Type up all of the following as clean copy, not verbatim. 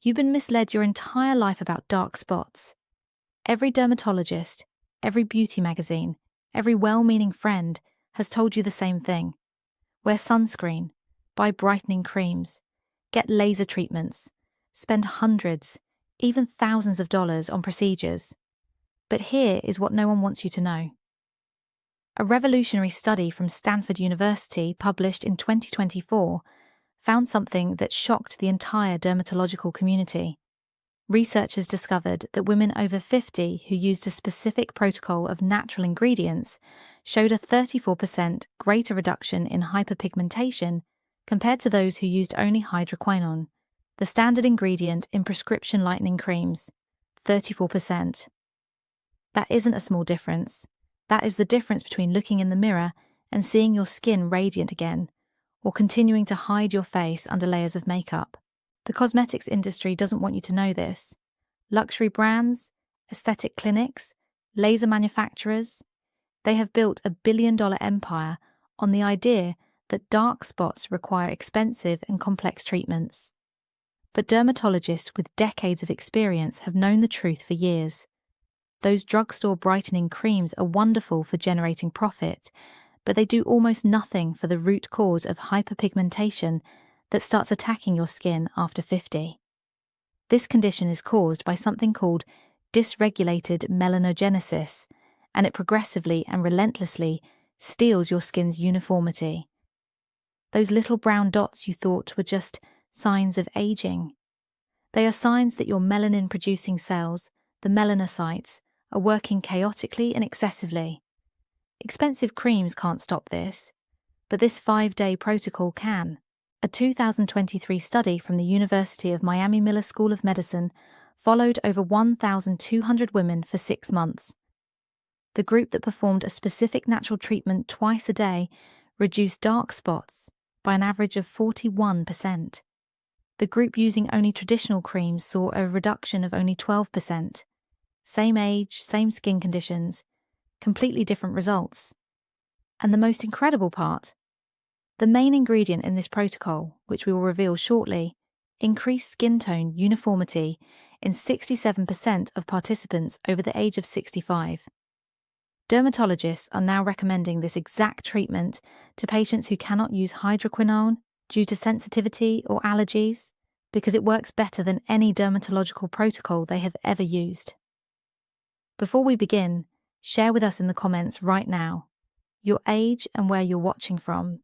You've been misled your entire life about dark spots. Every dermatologist, every beauty magazine, every well-meaning friend has told you the same thing. Wear sunscreen, buy brightening creams, get laser treatments, spend hundreds, even thousands of dollars on procedures. But here is what no one wants you to know. A revolutionary study from Stanford University published in 2024 found something that shocked the entire dermatological community. Researchers discovered that women over 50 who used a specific protocol of natural ingredients showed a 34% greater reduction in hyperpigmentation compared to those who used only hydroquinone, the standard ingredient in prescription lightening creams, 34%. That isn't a small difference. That is the difference between looking in the mirror and seeing your skin radiant again, or continuing to hide your face under layers of makeup. The cosmetics industry doesn't want you to know this. Luxury brands, aesthetic clinics, laser manufacturers, they have built a billion-dollar empire on the idea that dark spots require expensive and complex treatments. But dermatologists with decades of experience have known the truth for years. Those drugstore brightening creams are wonderful for generating profit, but they do almost nothing for the root cause of hyperpigmentation that starts attacking your skin after 50. This condition is caused by something called dysregulated melanogenesis, and it progressively and relentlessly steals your skin's uniformity. Those little brown dots you thought were just signs of aging. They are signs that your melanin-producing cells, the melanocytes, are working chaotically and excessively. Expensive creams can't stop this, but this 5-day protocol can. A 2023 study from the University of Miami Miller School of Medicine followed over 1,200 women for 6 months. The group that performed a specific natural treatment twice a day reduced dark spots by an average of 41%. The group using only traditional creams saw a reduction of only 12%. Same age, same skin conditions, completely different results. And the most incredible part, the main ingredient in this protocol, which we will reveal shortly, increased skin tone uniformity in 67% of participants over the age of 65. Dermatologists are now recommending this exact treatment to patients who cannot use hydroquinone due to sensitivity or allergies, because it works better than any dermatological protocol they have ever used. Before we begin, share with us in the comments right now your age and where you're watching from.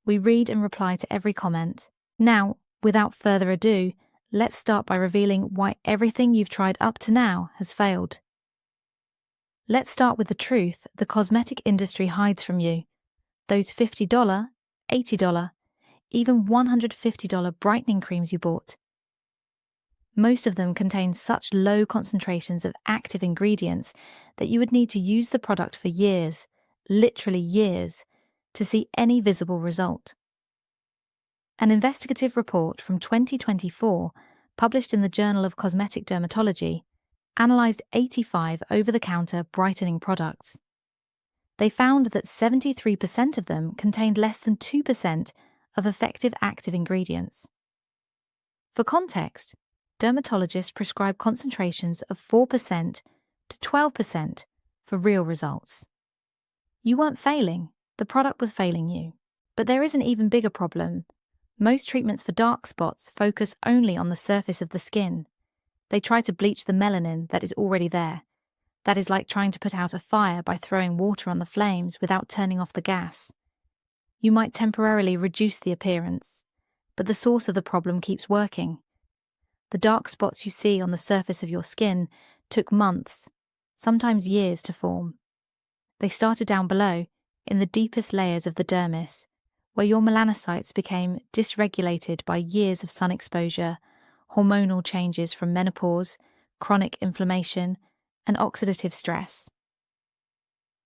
We read and reply to every comment. Now, without further ado, let's start by revealing why everything you've tried up to now has failed. Let's start with the truth the cosmetic industry hides from you. Those $50, $80, even $150 brightening creams you bought. Most of them contain such low concentrations of active ingredients that you would need to use the product for years, literally years, to see any visible result. An investigative report from 2024, published in the Journal of Cosmetic Dermatology, analysed 85 over-the-counter brightening products. They found that 73% of them contained less than 2% of effective active ingredients. For context, dermatologists prescribe concentrations of 4% to 12% for real results. You weren't failing, the product was failing you. But there is an even bigger problem. Most treatments for dark spots focus only on the surface of the skin. They try to bleach the melanin that is already there. That is like trying to put out a fire by throwing water on the flames without turning off the gas. You might temporarily reduce the appearance, but the source of the problem keeps working. The dark spots you see on the surface of your skin took months, sometimes years to form. They started down below, in the deepest layers of the dermis, where your melanocytes became dysregulated by years of sun exposure, hormonal changes from menopause, chronic inflammation, and oxidative stress.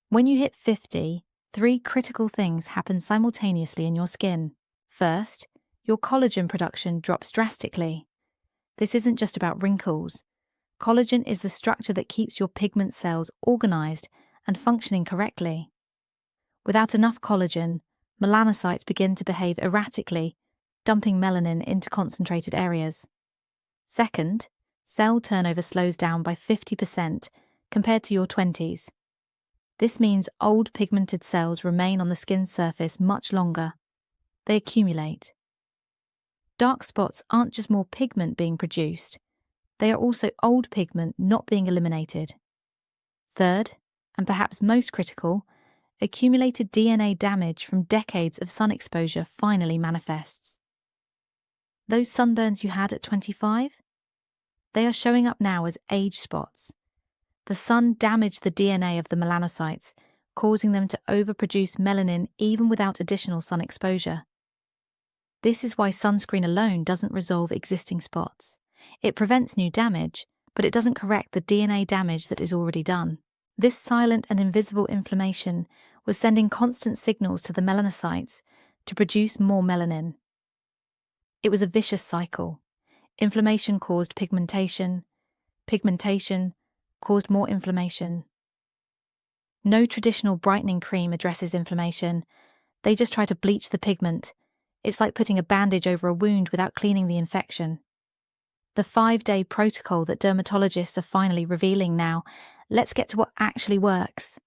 When you hit 50, 3 critical things happen simultaneously in your skin. First, your collagen production drops drastically. This isn't just about wrinkles. Collagen is the structure that keeps your pigment cells organized and functioning correctly. Without enough collagen, melanocytes begin to behave erratically, dumping melanin into concentrated areas. Second, cell turnover slows down by 50% compared to your 20s. This means old pigmented cells remain on the skin's surface much longer. They accumulate. Dark spots aren't just more pigment being produced, they are also old pigment not being eliminated. Third, and perhaps most critical, accumulated DNA damage from decades of sun exposure finally manifests. Those sunburns you had at 25? They are showing up now as age spots. The sun damaged the DNA of the melanocytes, causing them to overproduce melanin even without additional sun exposure. This is why sunscreen alone doesn't resolve existing spots. It prevents new damage, but it doesn't correct the DNA damage that is already done. This silent and invisible inflammation was sending constant signals to the melanocytes to produce more melanin. It was a vicious cycle. Inflammation caused pigmentation. Pigmentation caused more inflammation. No traditional brightening cream addresses inflammation. They just try to bleach the pigment. It's like putting a bandage over a wound without cleaning the infection. The 5-day protocol that dermatologists are finally revealing now, let's get to what actually works.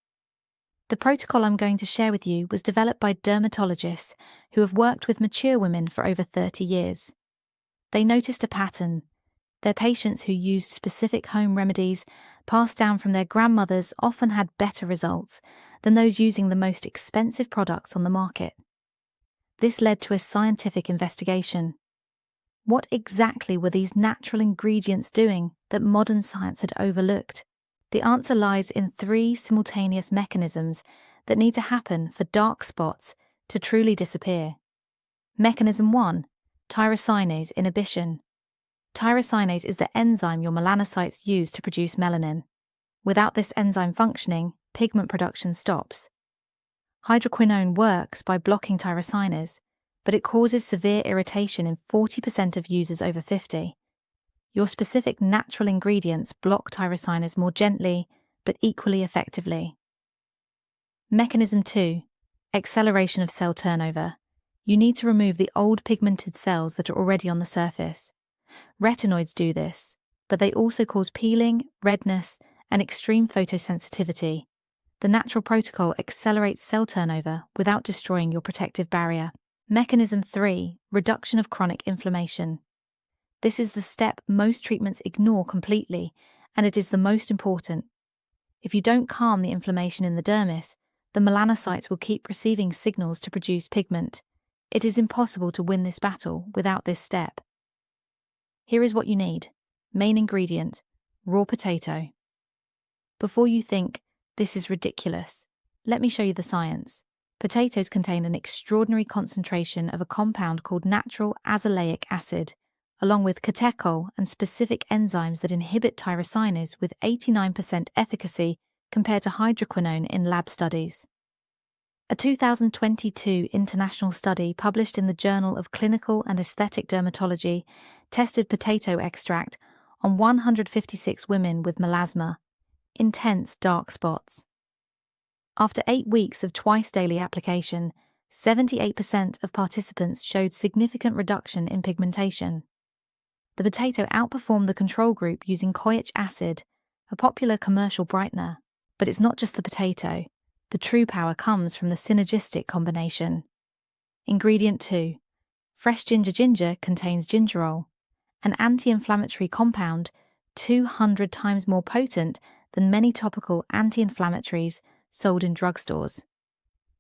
The protocol I'm going to share with you was developed by dermatologists who have worked with mature women for over 30 years. They noticed a pattern. Their patients who used specific home remedies passed down from their grandmothers often had better results than those using the most expensive products on the market. This led to a scientific investigation. What exactly were these natural ingredients doing that modern science had overlooked? The answer lies in 3 simultaneous mechanisms that need to happen for dark spots to truly disappear. Mechanism 1, tyrosinase inhibition. Tyrosinase is the enzyme your melanocytes use to produce melanin. Without this enzyme functioning, pigment production stops. Hydroquinone works by blocking tyrosinase, but it causes severe irritation in 40% of users over 50. Your specific natural ingredients block tyrosinase more gently, but equally effectively. Mechanism 2, acceleration of cell turnover. You need to remove the old pigmented cells that are already on the surface. Retinoids do this, but they also cause peeling, redness, and extreme photosensitivity. The natural protocol accelerates cell turnover without destroying your protective barrier. Mechanism 3, reduction of chronic inflammation. This is the step most treatments ignore completely, and it is the most important. If you don't calm the inflammation in the dermis, the melanocytes will keep receiving signals to produce pigment. It is impossible to win this battle without this step. Here is what you need. Main ingredient, raw potato. Before you think, this is ridiculous, let me show you the science. Potatoes contain an extraordinary concentration of a compound called natural azelaic acid, along with catechol and specific enzymes that inhibit tyrosinase with 89% efficacy compared to hydroquinone in lab studies. A 2022 international study published in the Journal of Clinical and Aesthetic Dermatology tested potato extract on 156 women with melasma, intense dark spots. After 8 weeks of twice-daily application, 78% of participants showed significant reduction in pigmentation. The potato outperformed the control group using koic acid, a popular commercial brightener. But it's not just the potato. The true power comes from the synergistic combination. Ingredient 2. Fresh ginger contains gingerol, an anti-inflammatory compound 200 times more potent than many topical anti-inflammatories sold in drugstores.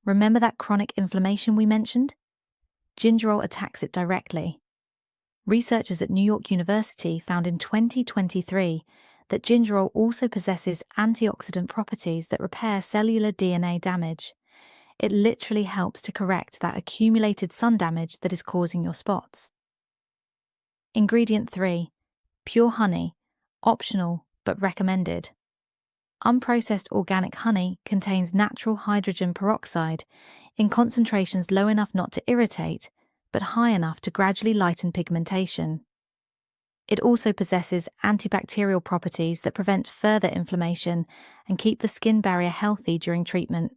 Remember that chronic inflammation we mentioned? Gingerol attacks it directly. Researchers at New York University found in 2023 that gingerol also possesses antioxidant properties that repair cellular DNA damage. It literally helps to correct that accumulated sun damage that is causing your spots. Ingredient 3. Pure honey, optional but recommended. Unprocessed organic honey contains natural hydrogen peroxide in concentrations low enough not to irritate, but high enough to gradually lighten pigmentation. It also possesses antibacterial properties that prevent further inflammation and keep the skin barrier healthy during treatment.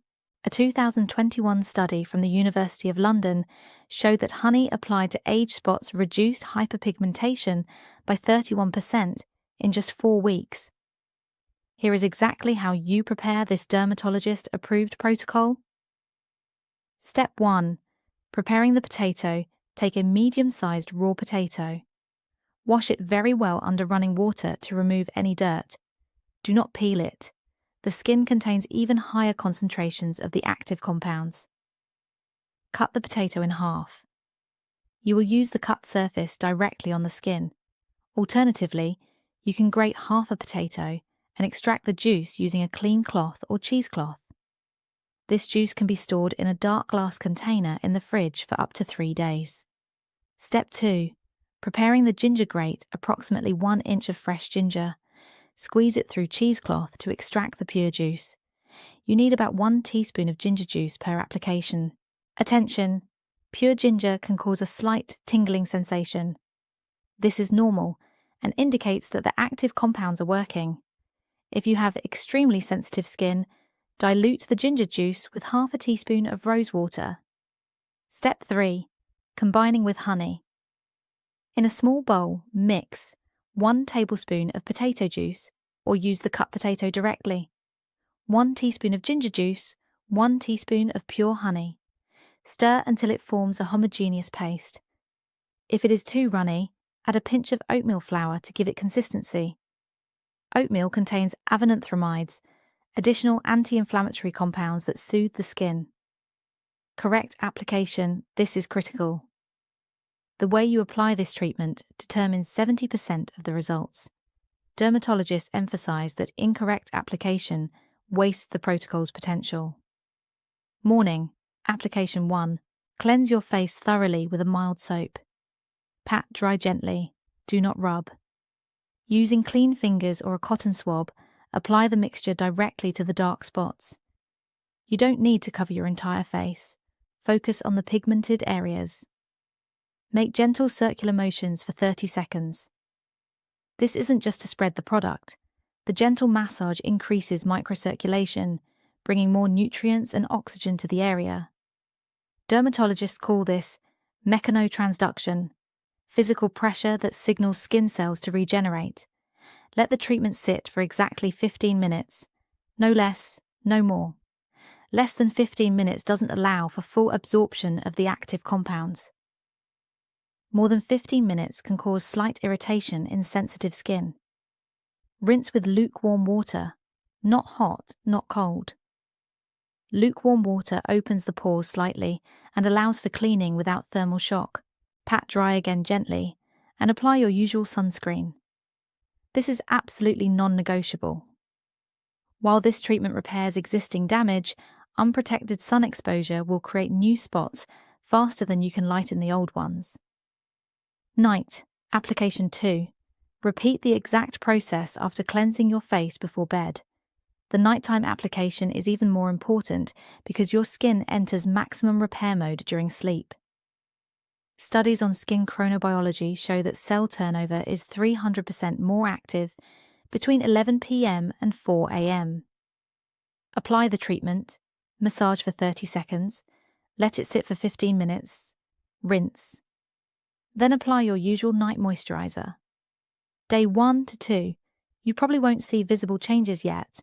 A 2021 study from the University of London showed that honey applied to age spots reduced hyperpigmentation by 31% in just 4 weeks. Here is exactly how you prepare this dermatologist-approved protocol. Step 1. Preparing the potato. Take a medium-sized raw potato. Wash it very well under running water to remove any dirt. Do not peel it. The skin contains even higher concentrations of the active compounds. Cut the potato in half. You will use the cut surface directly on the skin. Alternatively, you can grate half a potato and extract the juice using a clean cloth or cheesecloth. This juice can be stored in a dark glass container in the fridge for up to 3 days. Step 2. Preparing the ginger grate, approximately 1 inch of fresh ginger. Squeeze it through cheesecloth to extract the pure juice. You need about 1 teaspoon of ginger juice per application. Attention! Pure ginger can cause a slight tingling sensation. This is normal and indicates that the active compounds are working. If you have extremely sensitive skin, dilute the ginger juice with half a teaspoon of rose water. Step 3. Combining with honey. In a small bowl, mix 1 tablespoon of potato juice, or use the cut potato directly, 1 teaspoon of ginger juice, 1 teaspoon of pure honey. Stir until it forms a homogeneous paste. If it is too runny, add a pinch of oatmeal flour to give it consistency. Oatmeal contains avenanthramides, additional anti-inflammatory compounds that soothe the skin. Correct application, this is critical. The way you apply this treatment determines 70% of the results. Dermatologists emphasize that incorrect application wastes the protocol's potential. Morning, application 1. Cleanse your face thoroughly with a mild soap. Pat dry gently, do not rub. Using clean fingers or a cotton swab, apply the mixture directly to the dark spots. You don't need to cover your entire face. Focus on the pigmented areas. Make gentle circular motions for 30 seconds. This isn't just to spread the product. The gentle massage increases microcirculation, bringing more nutrients and oxygen to the area. Dermatologists call this mechanotransduction, physical pressure that signals skin cells to regenerate. Let the treatment sit for exactly 15 minutes. No less, no more. Less than 15 minutes doesn't allow for full absorption of the active compounds. More than 15 minutes can cause slight irritation in sensitive skin. Rinse with lukewarm water, not hot, not cold. Lukewarm water opens the pores slightly and allows for cleaning without thermal shock. Pat dry again gently and apply your usual sunscreen. This is absolutely non-negotiable. While this treatment repairs existing damage, unprotected sun exposure will create new spots faster than you can lighten the old ones. Night, application 2. Repeat the exact process after cleansing your face before bed. The nighttime application is even more important because your skin enters maximum repair mode during sleep. Studies on skin chronobiology show that cell turnover is 300% more active between 11 p.m. and 4 a.m. Apply the treatment, massage for 30 seconds, let it sit for 15 minutes, rinse. Then apply your usual night moisturizer. Day 1 to 2, you probably won't see visible changes yet,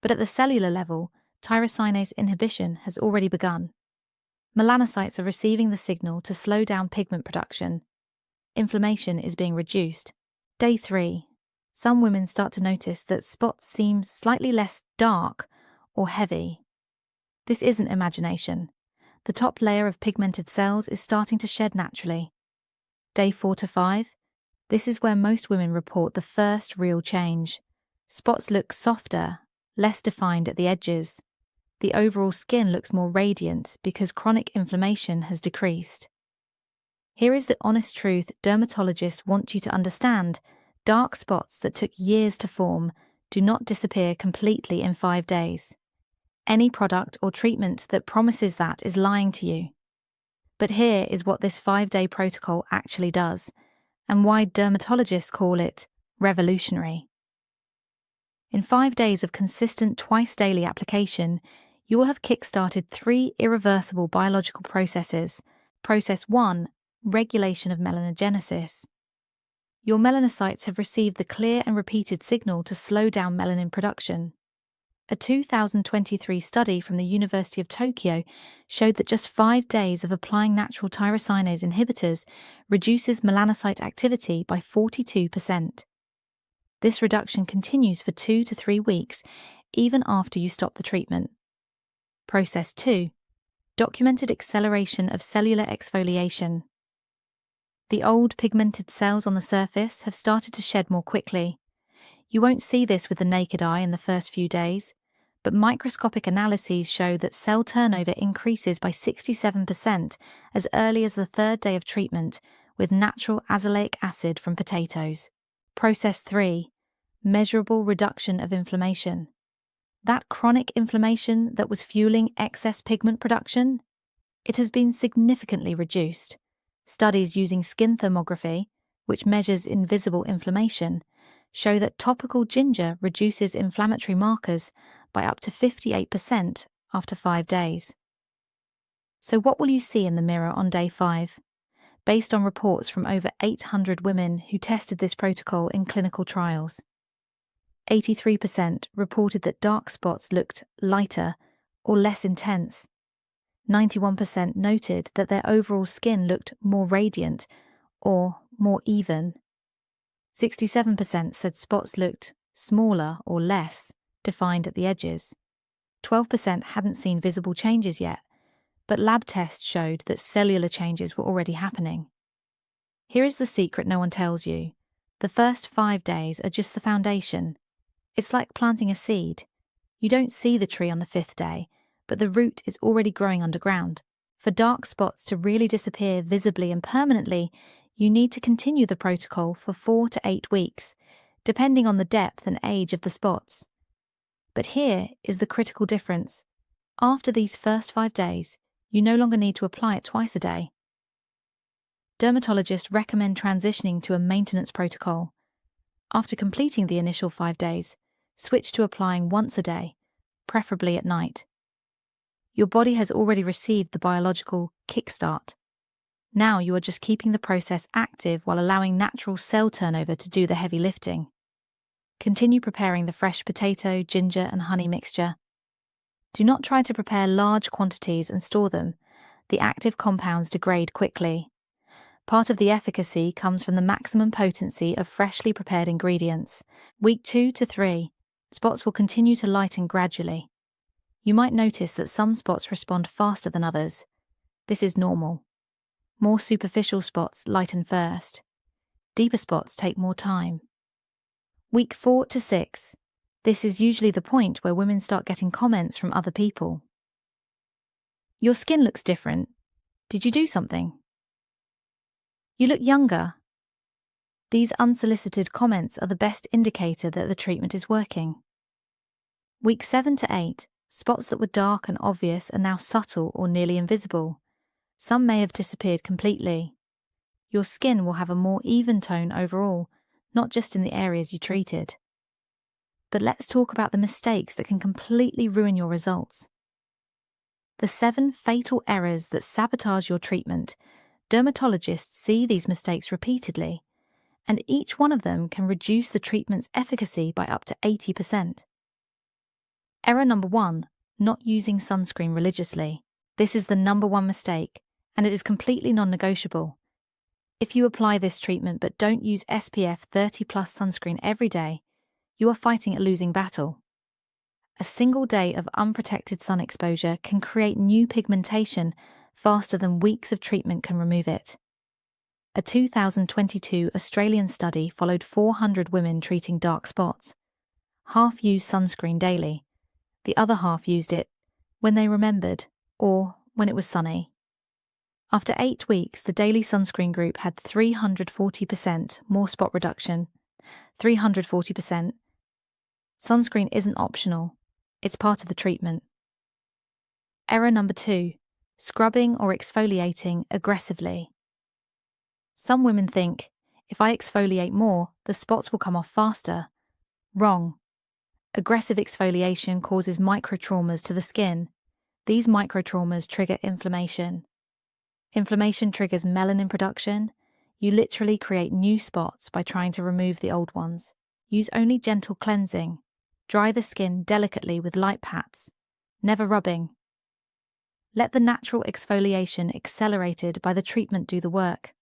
but at the cellular level, tyrosinase inhibition has already begun. Melanocytes are receiving the signal to slow down pigment production. Inflammation is being reduced. Day 3. Some women start to notice that spots seem slightly less dark or heavy. This isn't imagination. The top layer of pigmented cells is starting to shed naturally. Day 4 to 5. This is where most women report the first real change. Spots look softer, less defined at the edges. The overall skin looks more radiant because chronic inflammation has decreased. Here is the honest truth dermatologists want you to understand. Dark spots that took years to form do not disappear completely in 5 days. Any product or treatment that promises that is lying to you. But here is what this 5-day protocol actually does, and why dermatologists call it revolutionary. In 5 days of consistent twice-daily application, you will have kick-started 3 irreversible biological processes. Process 1, regulation of melanogenesis. Your melanocytes have received the clear and repeated signal to slow down melanin production. A 2023 study from the University of Tokyo showed that just 5 days of applying natural tyrosinase inhibitors reduces melanocyte activity by 42%. This reduction continues for 2 to 3 weeks, even after you stop the treatment. Process 2. Documented acceleration of cellular exfoliation. The old pigmented cells on the surface have started to shed more quickly. You won't see this with the naked eye in the first few days, but microscopic analyses show that cell turnover increases by 67% as early as the 3rd day of treatment with natural azelaic acid from potatoes. Process 3. Measurable reduction of inflammation. That chronic inflammation that was fueling excess pigment production, it has been significantly reduced. Studies using skin thermography, which measures invisible inflammation, show that topical ginger reduces inflammatory markers by up to 58% after 5 days. So what will you see in the mirror on day 5? Based on reports from over 800 women who tested this protocol in clinical trials, 83% reported that dark spots looked lighter or less intense. 91% noted that their overall skin looked more radiant or more even. 67% said spots looked smaller or less defined at the edges. 12% hadn't seen visible changes yet, but lab tests showed that cellular changes were already happening. Here is the secret no one tells you. The first 5 days are just the foundation. It's like planting a seed. You don't see the tree on the 5th day, but the root is already growing underground. For dark spots to really disappear visibly and permanently, you need to continue the protocol for 4 to 8 weeks, depending on the depth and age of the spots. But here is the critical difference. After these first 5 days, you no longer need to apply it twice a day. Dermatologists recommend transitioning to a maintenance protocol. After completing the initial 5 days, switch to applying once a day, preferably at night. Your body has already received the biological kickstart. Now you are just keeping the process active while allowing natural cell turnover to do the heavy lifting. Continue preparing the fresh potato, ginger, and honey mixture. Do not try to prepare large quantities and store them. The active compounds degrade quickly. Part of the efficacy comes from the maximum potency of freshly prepared ingredients. Week 2 to 3, spots will continue to lighten gradually. You might notice that some spots respond faster than others. This is normal. More superficial spots lighten first. Deeper spots take more time. Week 4 to 6. This is usually the point where women start getting comments from other people. Your skin looks different. Did you do something? You look younger. These unsolicited comments are the best indicator that the treatment is working. Week 7 to 8. Spots that were dark and obvious are now subtle or nearly invisible. Some may have disappeared completely. Your skin will have a more even tone overall, not just in the areas you treated. But let's talk about the mistakes that can completely ruin your results. The 7 fatal errors that sabotage your treatment. Dermatologists see these mistakes repeatedly, and each one of them can reduce the treatment's efficacy by up to 80%. Error number 1, not using sunscreen religiously. This is the number 1 mistake, and it is completely non-negotiable. If you apply this treatment but don't use SPF 30+ sunscreen every day, you are fighting a losing battle. A single day of unprotected sun exposure can create new pigmentation faster than weeks of treatment can remove it. A 2022 Australian study followed 400 women treating dark spots. Half used sunscreen daily. The other half used it when they remembered or when it was sunny. After 8 weeks, the daily sunscreen group had 340% more spot reduction. 340%. Sunscreen isn't optional. It's part of the treatment. Error number 2, scrubbing or exfoliating aggressively. Some women think, if I exfoliate more, the spots will come off faster. Wrong. Aggressive exfoliation causes microtraumas to the skin. These microtraumas trigger inflammation. Inflammation triggers melanin production. You literally create new spots by trying to remove the old ones. Use only gentle cleansing. Dry the skin delicately with light pats, never rubbing. Let the natural exfoliation accelerated by the treatment do the work.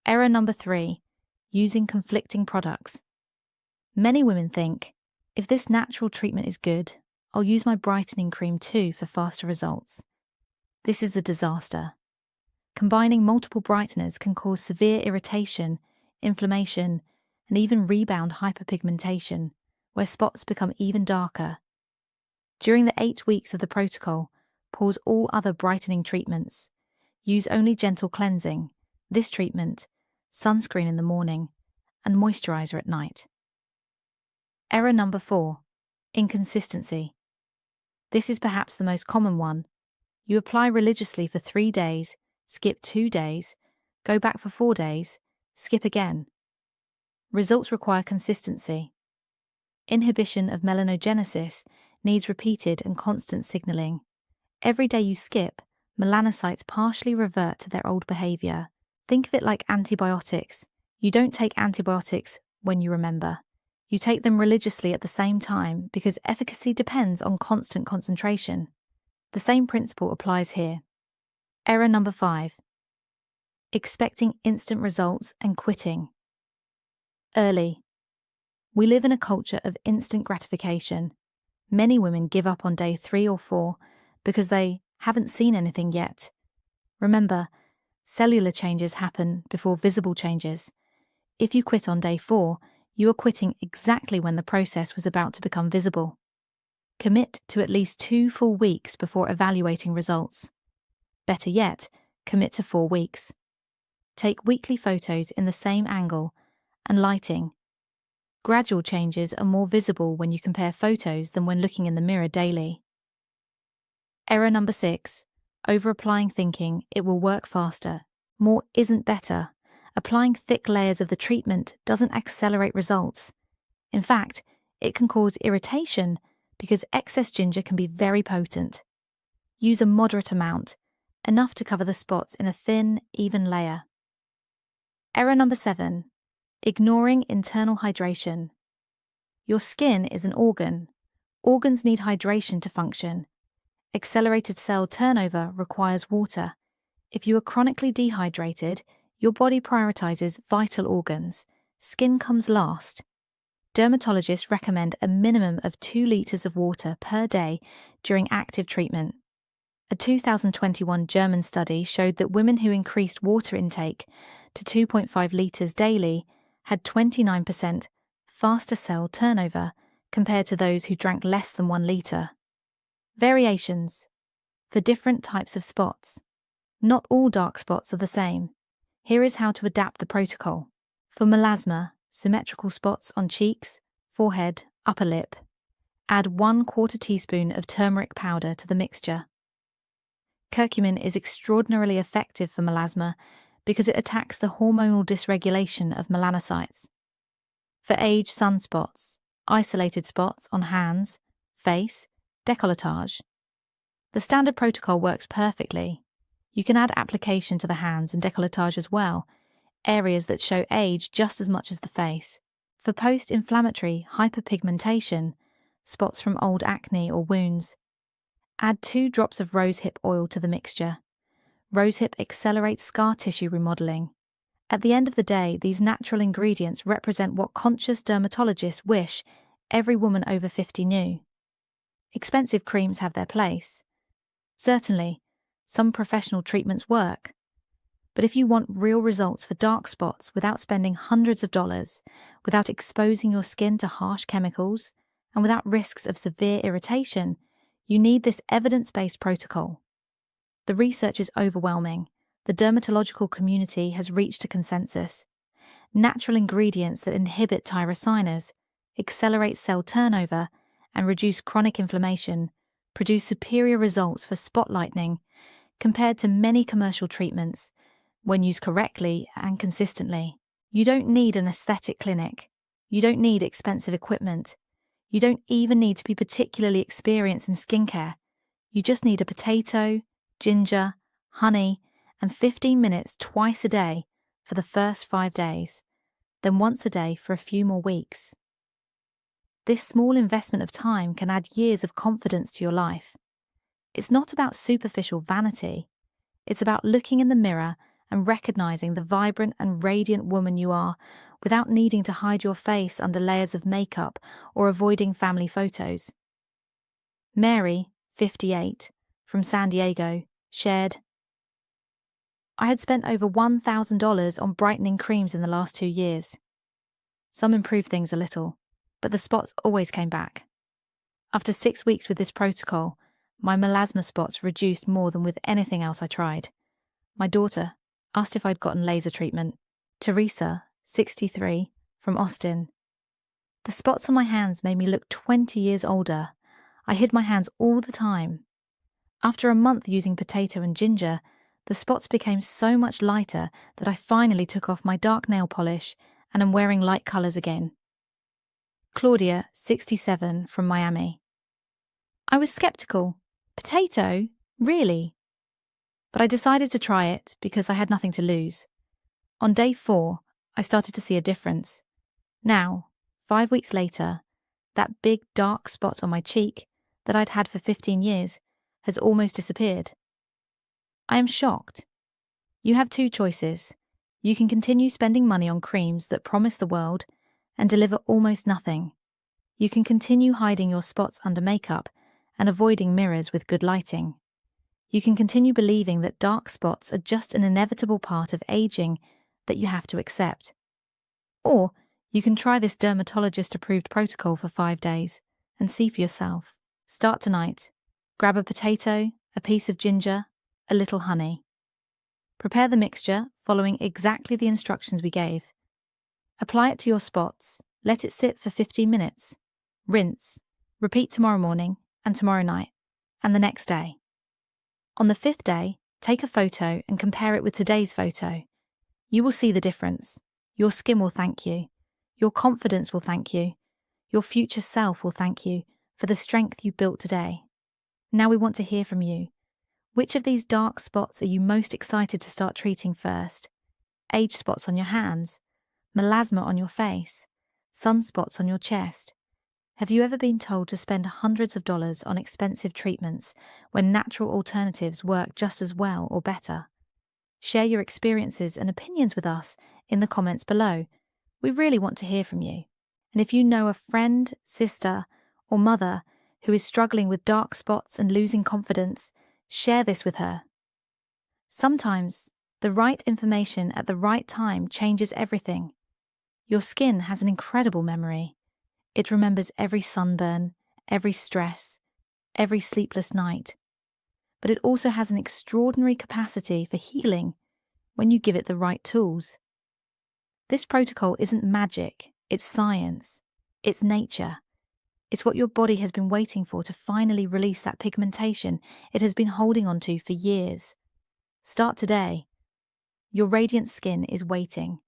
Error number 3, using conflicting products. Many women think, if this natural treatment is good, I'll use my brightening cream too for faster results. This is a disaster. Combining multiple brighteners can cause severe irritation, inflammation, and even rebound hyperpigmentation, where spots become even darker. During the 8 weeks of the protocol, pause all other brightening treatments. Use only gentle cleansing, this treatment, sunscreen in the morning, and moisturizer at night. Error number 4, inconsistency. This is perhaps the most common one. You apply religiously for 3 days, skip 2 days, go back for 4 days, skip again. Results require consistency. Inhibition of melanogenesis needs repeated and constant signaling. Every day you skip, melanocytes partially revert to their old behavior. Think of it like antibiotics. You don't take antibiotics when you remember. You take them religiously at the same time because efficacy depends on constant concentration. The same principle applies here. Error number 5, expecting instant results and quitting. Early. We live in a culture of instant gratification. Many women give up on day 3 or 4 because they haven't seen anything yet. Remember, cellular changes happen before visible changes. If you quit on day 4, you are quitting exactly when the process was about to become visible. Commit to at least 2 full weeks before evaluating results. Better yet, commit to 4 weeks. Take weekly photos in the same angle and lighting. Gradual changes are more visible when you compare photos than when looking in the mirror daily. Error number 6, over-applying thinking it will work faster. More isn't better. Applying thick layers of the treatment doesn't accelerate results. In fact, it can cause irritation because excess ginger can be very potent. Use a moderate amount, enough to cover the spots in a thin, even layer. Error number 7, ignoring internal hydration. Your skin is an organ. Organs need hydration to function. Accelerated cell turnover requires water. If you are chronically dehydrated, your body prioritizes vital organs. Skin comes last. Dermatologists recommend a minimum of 2 liters of water per day during active treatment. A 2021 German study showed that women who increased water intake to 2.5 liters daily had 29% faster cell turnover compared to those who drank less than 1 liter. Variations. For different types of spots. Not all dark spots are the same. Here is how to adapt the protocol. For melasma, symmetrical spots on cheeks, forehead, upper lip, add 1/4 teaspoon of turmeric powder to the mixture. Curcumin is extraordinarily effective for melasma because it attacks the hormonal dysregulation of melanocytes. For age sunspots, isolated spots on hands, face, décolletage. The standard protocol works perfectly. You can add application to the hands and décolletage as well, areas that show age just as much as the face. For post-inflammatory hyperpigmentation, spots from old acne or wounds, add 2 drops of rosehip oil to the mixture. Rosehip accelerates scar tissue remodeling. At the end of the day, these natural ingredients represent what conscious dermatologists wish every woman over 50 knew. Expensive creams have their place. Certainly, some professional treatments work. But if you want real results for dark spots without spending hundreds of dollars, without exposing your skin to harsh chemicals, and without risks of severe irritation, you need this evidence-based protocol. The research is overwhelming. The dermatological community has reached a consensus. Natural ingredients that inhibit tyrosinase, accelerate cell turnover, and reduce chronic inflammation produce superior results for spot lightening compared to many commercial treatments when used correctly and consistently. You don't need an aesthetic clinic. You don't need expensive equipment. You don't even need to be particularly experienced in skincare. You just need a potato, ginger, honey, and 15 minutes twice a day for the first 5 days, then once a day for a few more weeks. This small investment of time can add years of confidence to your life. It's not about superficial vanity. It's about looking in the mirror and recognizing the vibrant and radiant woman you are without needing to hide your face under layers of makeup or avoiding family photos. Mary, 58, from San Diego, shared, "I had spent over $1,000 on brightening creams in the last 2 years. Some improved things a little, but the spots always came back. After 6 weeks with this protocol, my melasma spots reduced more than with anything else I tried. My daughter asked if I'd gotten laser treatment." Teresa, 63, from Austin. "The spots on my hands made me look 20 years older. I hid my hands all the time. After a month using potato and ginger, the spots became so much lighter that I finally took off my dark nail polish and am wearing light colours again." Claudia, 67, from Miami. "I was skeptical. Potato? Really? But I decided to try it because I had nothing to lose. On day 4, I started to see a difference. Now, 5 weeks later, that big dark spot on my cheek that I'd had for 15 years has almost disappeared. I am shocked. You have 2 choices. You can continue spending money on creams that promise the world and deliver almost nothing. You can continue hiding your spots under makeup and avoiding mirrors with good lighting. You can continue believing that dark spots are just an inevitable part of aging that you have to accept. Or you can try this dermatologist-approved protocol for 5 days and see for yourself. Start tonight. Grab a potato, a piece of ginger, a little honey. Prepare the mixture following exactly the instructions we gave. Apply it to your spots, let it sit for 15 minutes. Rinse. Repeat tomorrow morning and tomorrow night, and the next day. On the 5th day, take a photo and compare it with today's photo. You will see the difference. Your skin will thank you. Your confidence will thank you. Your future self will thank you for the strength you built today. Now we want to hear from you. Which of these dark spots are you most excited to start treating first? Age spots on your hands? Melasma on your face? Sunspots on your chest? Have you ever been told to spend hundreds of dollars on expensive treatments when natural alternatives work just as well or better? Share your experiences and opinions with us in the comments below. We really want to hear from you. And if you know a friend, sister, or mother who is struggling with dark spots and losing confidence, share this with her. Sometimes, the right information at the right time changes everything. Your skin has an incredible memory. It remembers every sunburn, every stress, every sleepless night. But it also has an extraordinary capacity for healing when you give it the right tools. This protocol isn't magic, it's science, it's nature. It's what your body has been waiting for to finally release that pigmentation it has been holding on to for years. Start today. Your radiant skin is waiting.